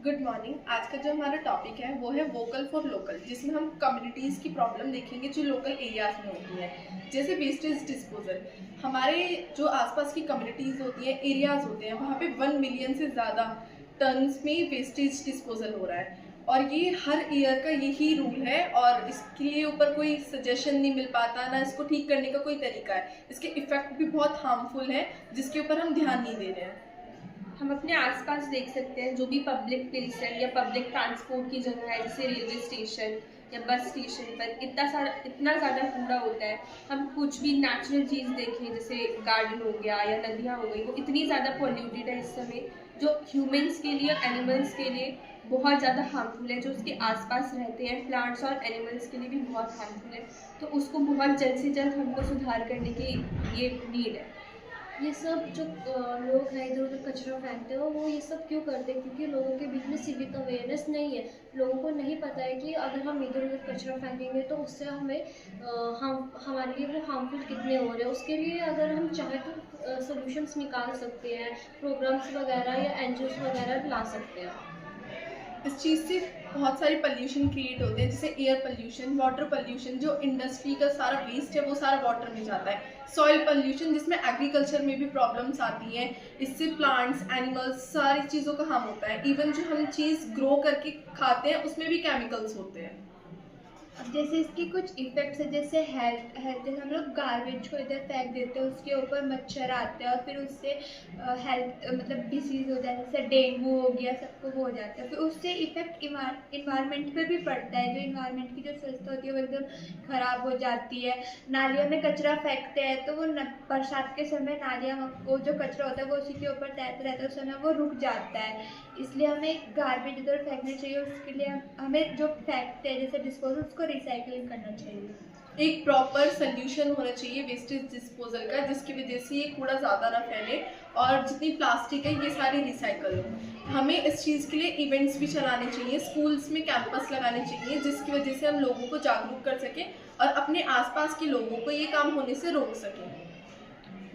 Good morning. आज का जो हमारा टॉपिक है वो है वोकल फॉर लोकल, जिसमें हम कम्युनिटीज़ की प्रॉब्लम देखेंगे जो लोकल एरियाज़ में होती है। जैसे वेस्टेज डिस्पोजल, हमारे जो आसपास की कम्युनिटीज़ होती हैं, एरियाज़ होते हैं, वहाँ पे 1 मिलियन से ज़्यादा टन्स में वेस्टेज डिस्पोजल हो रहा है और ये हर ईयर का यही रूल है और इसके लिए ऊपर कोई सजेशन नहीं मिल पाता, ना इसको ठीक करने का कोई तरीका है। इसके इफ़ेक्ट भी बहुत हार्मफुल है जिसके ऊपर हम ध्यान नहीं दे रहे हैं। हम अपने आसपास देख सकते हैं जो भी पब्लिक प्लेस है या पब्लिक ट्रांसपोर्ट की जगह है, जैसे रेलवे स्टेशन या बस स्टेशन पर इतना ज़्यादा कूड़ा होता है। हम कुछ भी नेचुरल चीज़ देखें, जैसे गार्डन हो गया या नदियाँ हो गई, वो इतनी ज़्यादा पॉल्यूटेड है इस समय, जो ह्यूमन्स के लिए और एनिमल्स के लिए बहुत ज़्यादा हार्मफुल है। जो उसके आसपास रहते हैं प्लांट्स और एनिमल्स के लिए भी बहुत हार्मफुल है। तो उसको बहुत जल्द से जल्द हमको सुधार करने की ये नीड है। ये सब जो लोग हैं इधर उधर कचरा फेंकते हो, वो ये सब क्यों करते हैं? क्योंकि लोगों के बीच में सिविक अवेयरनेस नहीं है। लोगों को नहीं पता है कि अगर हम इधर उधर कचरा फेंकेंगे तो उससे हमें हम हमारे लिए वो हार्मफुल कितने हो रहे हैं। उसके लिए अगर हम चाहें तो सोल्यूशंस निकाल सकते हैं, प्रोग्राम्स वगैरह या एनजीओस वगैरह ला सकते हैं। इस चीज़ से बहुत सारे पोल्यूशन क्रिएट होते हैं, जैसे एयर पोल्यूशन, वाटर पोल्यूशन, जो इंडस्ट्री का सारा वेस्ट है वो सारा वाटर में जाता है। सॉइल पोल्यूशन, जिसमें एग्रीकल्चर में भी प्रॉब्लम्स आती हैं। इससे प्लांट्स, एनिमल्स, सारी चीज़ों का हार्म होता है। इवन जो हम चीज़ ग्रो करके खाते हैं उसमें भी केमिकल्स होते हैं। अब जैसे इसकी कुछ इफ़ेक्ट्स है, जैसे हेल्थ जैसे हम लोग गार्बेज को इधर फेंक देते हैं, उसके ऊपर मच्छर आते हैं और फिर उससे हेल्थ मतलब डिसीज़ हो जाता है, जैसे डेंगू हो गया, सबको वो हो जाता है। फिर उससे इफ़ेक्ट इन्वायरमेंट पे भी पड़ता है। जो इन्वायरमेंट की जो स्वस्थ होती है वो एकदम ख़राब हो जाती है। नालियों में कचरा फेंकते हैं तो वो बरसात के समय नालियाँ, वो जो कचरा होता है वो उसी के ऊपर तैरता रहता है, उस समय वो रुक जाता है। इसलिए हमें गार्बेज इधर फेंकना चाहिए। उसके लिए हमें जो फेंकते हैं जैसे डिस्पोजल, उसको रिसाइकलिंग करना चाहिए। एक प्रॉपर सोल्यूशन होना चाहिए वेस्टेज डिस्पोजल का, जिसकी वजह से ये कूड़ा ज़्यादा ना फैले और जितनी प्लास्टिक है ये सारी रिसाइकल हो। हमें इस चीज़ के लिए इवेंट्स भी चलाने चाहिए, स्कूल्स में कैंपस लगाने चाहिए, जिसकी वजह से हम लोगों को जागरूक कर सकें और अपने आसपास के लोगों को ये काम होने से रोक सकें।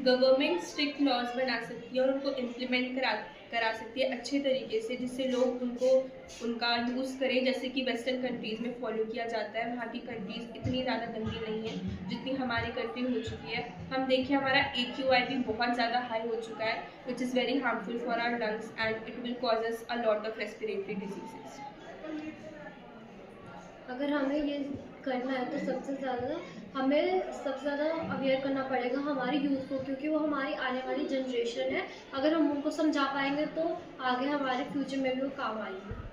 गवर्नमेंट स्ट्रिक्ट लॉज बना सकती है और उनको इम्प्लीमेंट करा सकती है अच्छे तरीके से, जिससे लोग उनका यूज़ करें, जैसे कि वेस्टर्न कंट्रीज़ में फॉलो किया जाता है। वहाँ की कंट्रीज़ इतनी ज़्यादा गंदी नहीं है जितनी हमारी कंट्री हो चुकी है। हम देखें हमारा AQI भी बहुत ज़्यादा हाई हो चुका है, which is very harmful for our lungs and it will cause us a lot of respiratory diseases. अगर हमें ये करना है तो हमें सबसे ज़्यादा अवेयर करना पड़ेगा हमारी यूथ को, क्योंकि वो हमारी आने वाली जनरेशन है। अगर हम उनको समझा पाएंगे तो आगे हमारे फ्यूचर में भी वो काम आएंगे।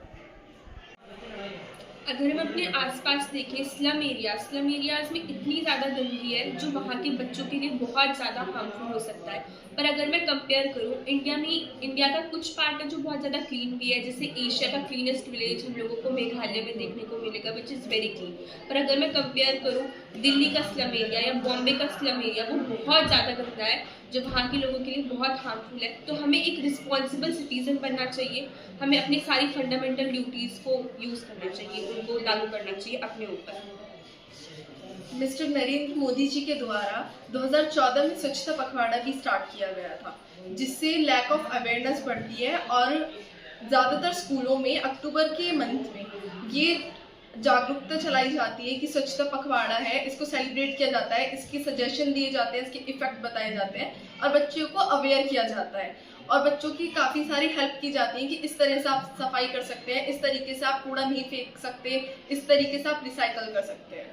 अगर हम अपने आसपास देखें, स्लम एरियाज़ में इतनी ज़्यादा गंदगी है जो वहाँ के बच्चों के लिए बहुत ज़्यादा हार्मफुल हो सकता है। पर अगर मैं कंपेयर करूँ, इंडिया का कुछ पार्ट है जो बहुत ज़्यादा क्लीन भी है, जैसे एशिया का क्लीनेस्ट विलेज हम लोगों को मेघालय में देखने को मिलेगा, विच इज़ वेरी क्लीन। पर अगर मैं कंपेयर करूँ दिल्ली का स्लम एरिया या बॉम्बे का स्लम एरिया, वो बहुत ज़्यादा गंदा है जो वहाँ के लोगों के लिए बहुत हार्मफुल है। तो हमें एक रिस्पॉन्सिबल सिटीज़न बनना चाहिए। हमें अपनी सारी फंडामेंटल ड्यूटीज़ को यूज़ करना चाहिए, उनको लागू करना चाहिए अपने ऊपर। मिस्टर नरेंद्र मोदी जी के द्वारा 2014 में स्वच्छता पखवाड़ा भी स्टार्ट किया गया था, जिससे लैक ऑफ अवेयरनेस बढ़ती है और ज़्यादातर स्कूलों में अक्टूबर के मंथ में ये जागरूकता चलाई जाती है कि स्वच्छता पखवाड़ा है, इसको सेलिब्रेट किया जाता है, इसके सजेशन दिए जाते हैं, इसके इफेक्ट बताए जाते हैं और बच्चों को अवेयर किया जाता है और बच्चों की काफ़ी सारी हेल्प की जाती है कि इस तरह से आप सफाई कर सकते हैं, इस तरीके से आप कूड़ा नहीं फेंक सकते, इस तरीके से आप रिसाइकल कर सकते हैं।